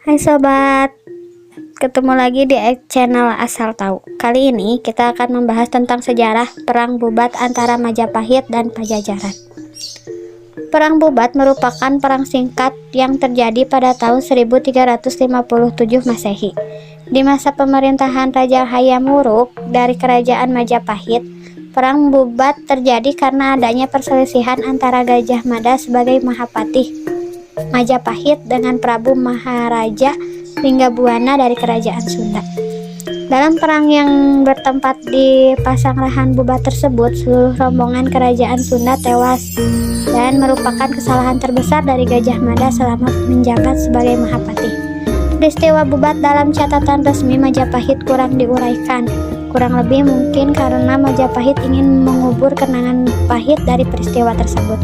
Hai sobat, ketemu lagi di channel Asal Tahu. Kali ini kita akan membahas tentang sejarah Perang Bubat antara Majapahit dan Pajajaran. Perang Bubat merupakan perang singkat yang terjadi pada tahun 1357 Masehi. Di masa pemerintahan Raja Hayam Wuruk dari Kerajaan Majapahit, Perang Bubat terjadi karena adanya perselisihan antara Gajah Mada sebagai Mahapatih Majapahit dengan Prabu Maharaja Linggabuana dari Kerajaan Sunda. Dalam perang yang bertempat di Pasanggrahan Bubat tersebut, seluruh rombongan Kerajaan Sunda tewas dan merupakan kesalahan terbesar dari Gajah Mada selama menjabat sebagai Mahapatih. Peristiwa Bubat dalam catatan resmi Majapahit kurang diuraikan, kurang lebih mungkin karena Majapahit ingin mengubur kenangan pahit dari peristiwa tersebut.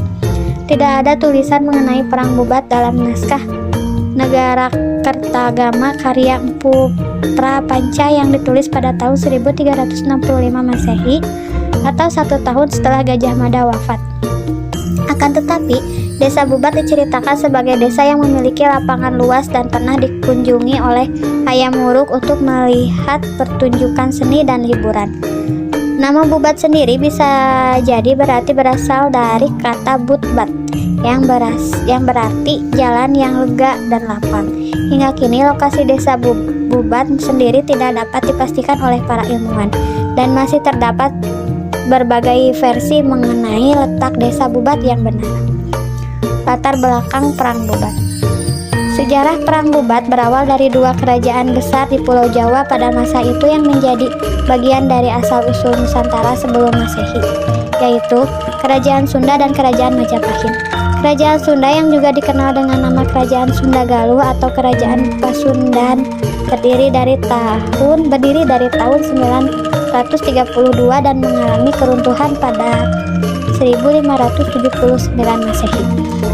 Tidak ada tulisan mengenai Perang Bubat dalam naskah Negara Kertagama karya Empu Prapanca yang ditulis pada tahun 1365 Masehi atau 1 tahun setelah Gajah Mada wafat. Akan tetapi, Desa Bubat diceritakan sebagai desa yang memiliki lapangan luas dan pernah dikunjungi oleh Hayam Wuruk untuk melihat pertunjukan seni dan hiburan. Nama Bubat sendiri bisa jadi berasal dari kata Butbat yang berarti jalan yang lega dan lapang. Hingga kini lokasi desa Bubat sendiri tidak dapat dipastikan oleh para ilmuwan dan masih terdapat berbagai versi mengenai letak desa Bubat yang benar. Latar belakang Perang Bubat. Sejarah Perang Bubat berawal dari dua kerajaan besar di Pulau Jawa pada masa itu yang menjadi bagian dari asal-usul Nusantara sebelum Masehi, yaitu Kerajaan Sunda dan Kerajaan Majapahit. Kerajaan Sunda yang juga dikenal dengan nama Kerajaan Sunda Galuh atau Kerajaan Pasundan berdiri dari tahun 932 dan mengalami keruntuhan pada 1579 Masehi.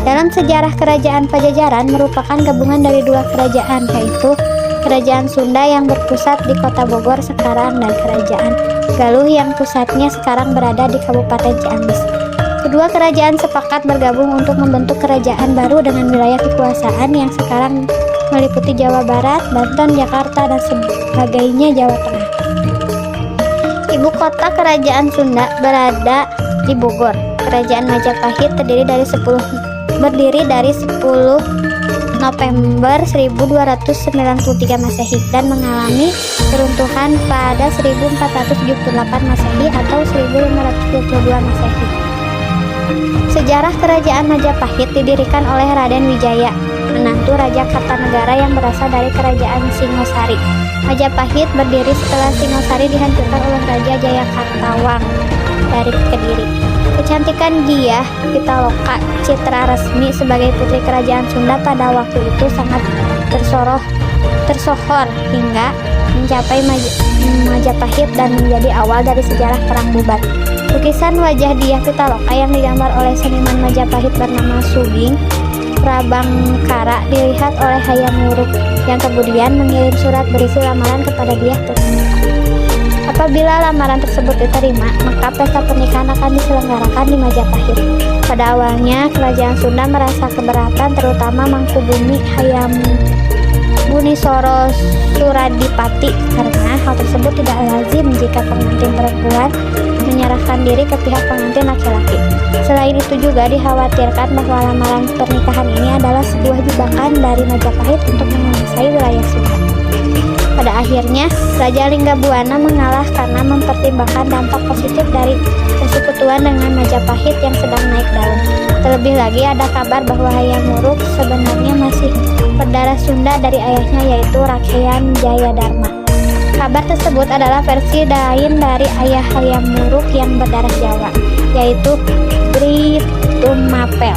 Dalam sejarah Kerajaan Pajajaran merupakan gabungan dari dua kerajaan, yaitu Kerajaan Sunda yang berpusat di Kota Bogor sekarang dan Kerajaan Galuh yang pusatnya sekarang berada di Kabupaten Ciamis. Kedua kerajaan sepakat bergabung untuk membentuk kerajaan baru dengan wilayah kekuasaan yang sekarang meliputi Jawa Barat, Banten, Jakarta, dan sebagainya Jawa Tengah. Ibu kota Kerajaan Sunda berada di Bogor. Kerajaan Majapahit berdiri dari 10 November 1293 Masehi dan mengalami keruntuhan pada 1478 Masehi atau 1522 Masehi. Sejarah Kerajaan Majapahit didirikan oleh Raden Wijaya, menantu Raja Kartanegara yang berasal dari Kerajaan Singosari. Majapahit berdiri setelah Singosari dihancurkan oleh Raja Jayakartawang dari Kediri. Kecantikan Diah Pitaloka, citra resmi sebagai putri Kerajaan Sunda pada waktu itu sangat tersohor hingga mencapai Majapahit dan menjadi awal dari sejarah Perang Bubat. Lukisan wajah Diah Pitaloka yang digambar oleh seniman Majapahit bernama Suging Prabangkara dilihat oleh Hayam Wuruk yang kemudian mengirim surat berisi lamaran kepada Diah Pitaloka. Apabila lamaran tersebut diterima, maka pesta pernikahan akan diselenggarakan di Majapahit. Pada awalnya, Kerajaan Sunda merasa keberatan, terutama Mangkubumi Hayam Bunisoro Suradipati, karena hal tersebut tidak lazim jika pengantin perempuan menyerahkan diri ke pihak pengantin laki-laki. Selain itu juga dikhawatirkan bahwa lamaran pernikahan ini adalah sebuah jebakan dari Majapahit untuk menguasai wilayah Sunda. Pada akhirnya, Raja Linggabuana mengalah karena mempertimbangkan dampak positif dari persekutuan dengan Majapahit yang sedang naik daun. Terlebih lagi ada kabar bahwa Hayam Wuruk sebenarnya masih berdarah Sunda dari ayahnya, yaitu Rakhean Jayadharma. Kabar tersebut adalah versi lain dari ayah Hayam Wuruk yang berdarah Jawa, yaitu Britumapel.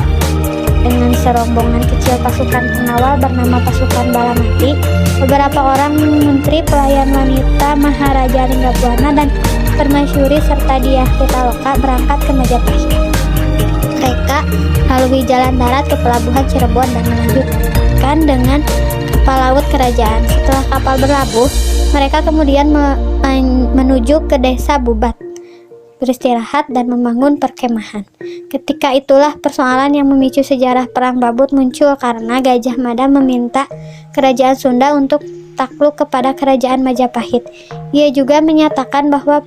Dengan serombongan kecil pasukan pengawal bernama Pasukan Balamati, beberapa orang menteri, pelayan wanita Maharaja Linggabuana dan permaisuri serta Diah Pitaloka berangkat ke Majapahit. Mereka melalui jalan darat ke pelabuhan Cirebon dan melanjutkan dengan kapal laut kerajaan. Setelah kapal berlabuh, mereka kemudian menuju ke desa Bubat. beristirahat, dan membangun perkemahan. Ketika itulah persoalan yang memicu sejarah Perang Babut muncul karena Gajah Mada meminta kerajaan Sunda untuk takluk kepada kerajaan Majapahit. Ia juga menyatakan bahwa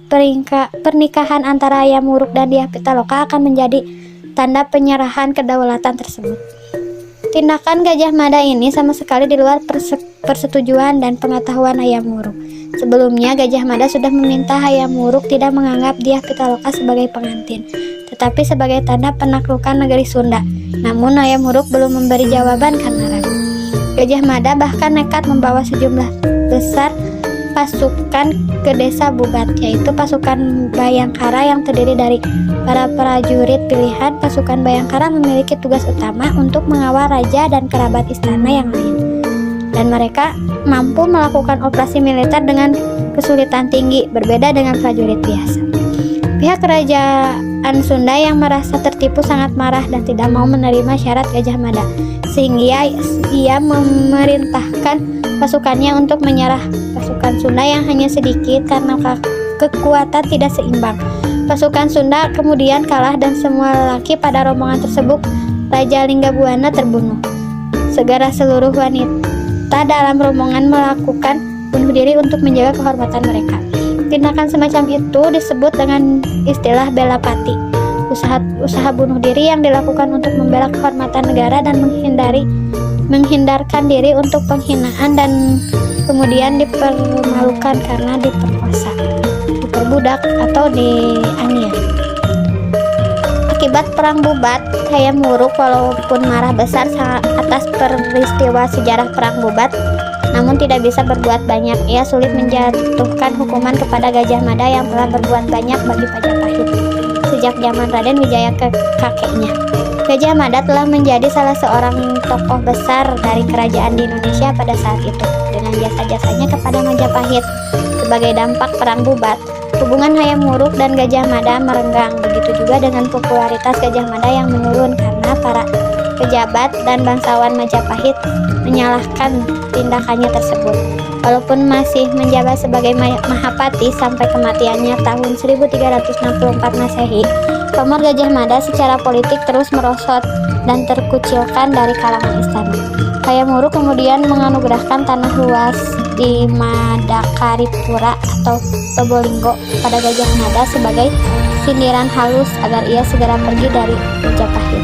pernikahan antara Hayam Wuruk dan Dyah Pitaloka akan menjadi tanda penyerahan kedaulatan tersebut. Tindakan Gajah Mada ini sama sekali di luar persetujuan dan pengetahuan Hayam Wuruk. Sebelumnya Gajah Mada sudah meminta Hayam Wuruk tidak menganggap Dyah Pitaloka sebagai pengantin, tetapi sebagai tanda penaklukan negeri Sunda. Namun Hayam Wuruk belum memberi jawaban karena ragu. Gajah Mada bahkan nekat membawa sejumlah besar pasukan ke desa Bubat, yaitu pasukan Bayangkara yang terdiri dari para prajurit pilihan. Pasukan Bayangkara memiliki tugas utama untuk mengawal raja dan kerabat istana yang lain, dan mereka mampu melakukan operasi militer dengan kesulitan tinggi, berbeda dengan prajurit biasa. Pihak kerajaan Sunda yang merasa tertipu sangat marah dan tidak mau menerima syarat Gajah Mada, sehingga ia memerintahkan pasukannya untuk menyerah. Pasukan Sunda yang hanya sedikit karena kekuatan tidak seimbang. Pasukan Sunda kemudian kalah dan semua lelaki pada rombongan tersebut Raja Linggabuana terbunuh. Segera seluruh wanita dalam rombongan melakukan bunuh diri untuk menjaga kehormatan mereka. Tindakan semacam itu disebut dengan istilah bela pati. Usaha bunuh diri yang dilakukan untuk membela kehormatan negara dan menghindarkan diri untuk penghinaan dan kemudian dipermalukan karena diperkosa, diperbudak, atau dianiaya. Akibat Perang Bubat, Hayam Wuruk walaupun marah besar atas peristiwa sejarah Perang Bubat, namun tidak bisa berbuat banyak. Ia sulit menjatuhkan hukuman kepada Gajah Mada yang telah berbuat banyak bagi Majapahit sejak zaman Raden Wijaya kakeknya. Gajah Mada telah menjadi salah seorang tokoh besar dari kerajaan di Indonesia pada saat itu. Dengan jasa-jasanya kepada Majapahit sebagai dampak Perang Bubat, hubungan Hayam Wuruk dan Gajah Mada merenggang. Begitu juga dengan popularitas Gajah Mada yang menurun karena para pejabat dan bangsawan Majapahit menyalahkan tindakannya tersebut. Walaupun masih menjabat sebagai Mahapati sampai kematiannya tahun 1364 Masehi, pamor Gajah Mada secara politik terus merosot dan terkucilkan dari kalangan istana. Hayam Wuruk kemudian menganugerahkan tanah luas di Madakaripura atau Probolinggo pada Gajah Mada sebagai sindiran halus agar ia segera pergi dari Majapahit.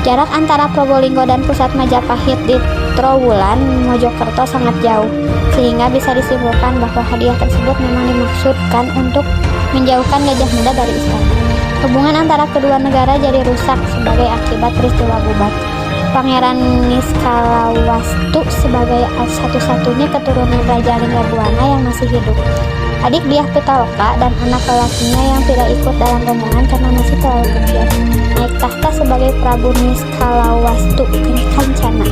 Jarak antara Probolinggo dan pusat Majapahit di Trowulan, Mojokerto sangat jauh, sehingga bisa disimpulkan bahwa hadiah tersebut memang dimaksudkan untuk menjauhkan Gajah Mada dari istana. Hubungan antara kedua negara jadi rusak sebagai akibat peristiwa Bubat. Pangeran Niskalawastu sebagai satu-satunya keturunan Raja Linggabuana yang masih hidup, adik Dyah Pitaloka dan anak lelakinya yang tidak ikut dalam rombongan karena masih terlalu kecil, naik tahta sebagai Prabu Niskalawastu Kencana.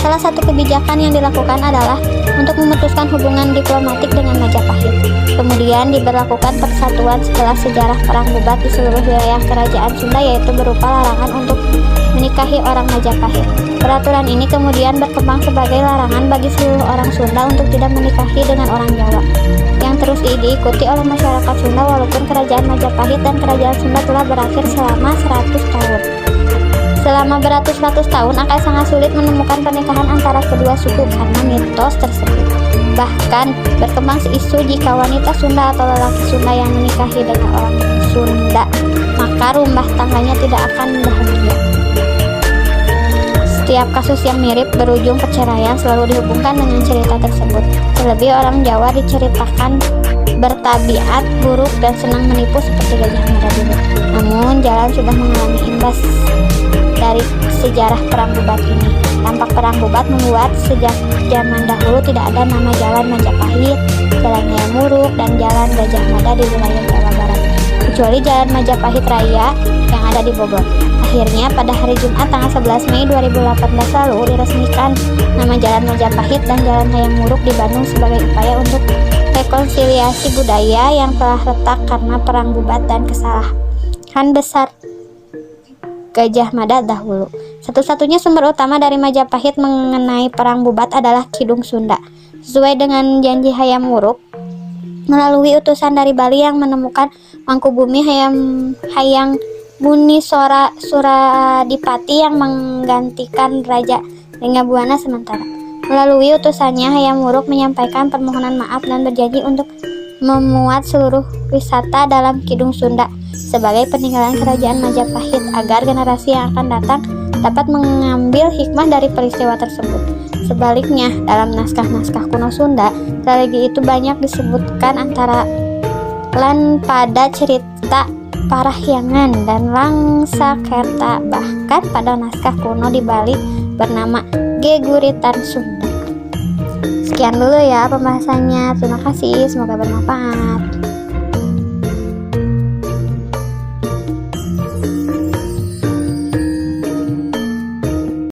Salah satu kebijakan yang dilakukan adalah untuk memutuskan hubungan diplomatik dengan Majapahit. Kemudian diberlakukan persatuan setelah sejarah Perang Bubat di seluruh wilayah kerajaan Sunda, yaitu berupa larangan untuk menikahi orang Majapahit. Peraturan ini kemudian berkembang sebagai larangan bagi seluruh orang Sunda untuk tidak menikahi dengan orang Jawa, yang terus diikuti oleh masyarakat Sunda walaupun kerajaan Majapahit dan kerajaan Sunda telah berakhir selama 100 tahun. Selama beratus-ratus tahun akan sangat sulit menemukan pernikahan antara kedua suku karena mitos tersebut. Bahkan berkembang isu jika wanita Sunda atau lelaki Sunda yang menikahi dengan orang Sunda, maka rumah tangganya tidak akan bahagia. Setiap kasus yang mirip berujung perceraian selalu dihubungkan dengan cerita tersebut. Terlebih orang Jawa diceritakan bertabiat buruk dan senang menipu seperti Gajah Mada dulu. Namun jalan sudah mengalami imbas dari sejarah Perang Bubat ini. Dampak Perang Bubat membuat sejak zaman dahulu tidak ada nama Jalan Majapahit, Jalan Hayam Wuruk, dan Jalan Gajah Mada di wilayah Jawa Barat, kecuali Jalan Majapahit Raya yang ada di Bogor. Akhirnya pada hari Jumat tanggal 11 Mei 2018 lalu diresmikan nama Jalan Majapahit dan Jalan Hayam Wuruk di Bandung sebagai upaya untuk rekonsiliasi budaya yang telah retak karena Perang Bubat dan kesalahan besar Gajah Mada dahulu. Satu-satunya sumber utama dari Majapahit mengenai Perang Bubat adalah Kidung Sunda. Sesuai dengan janji Hayam Wuruk, melalui utusan dari Bali yang menemukan Mangkubumi Hayang Buni Suradipati yang menggantikan Raja Linggabuana sementara. Melalui utusannya, Hayam Wuruk menyampaikan permohonan maaf dan berjanji untuk memuat seluruh wisata dalam Kidung Sunda sebagai peninggalan kerajaan Majapahit agar generasi yang akan datang dapat mengambil hikmah dari peristiwa tersebut. Sebaliknya, dalam naskah-naskah kuno Sunda, strategi itu banyak disebutkan antara lain pada cerita Parahyangan dan Langsakerta, bahkan pada naskah kuno di Bali bernama Geguritan Sunda. Sekian dulu ya pembahasannya. Terima kasih, semoga bermanfaat.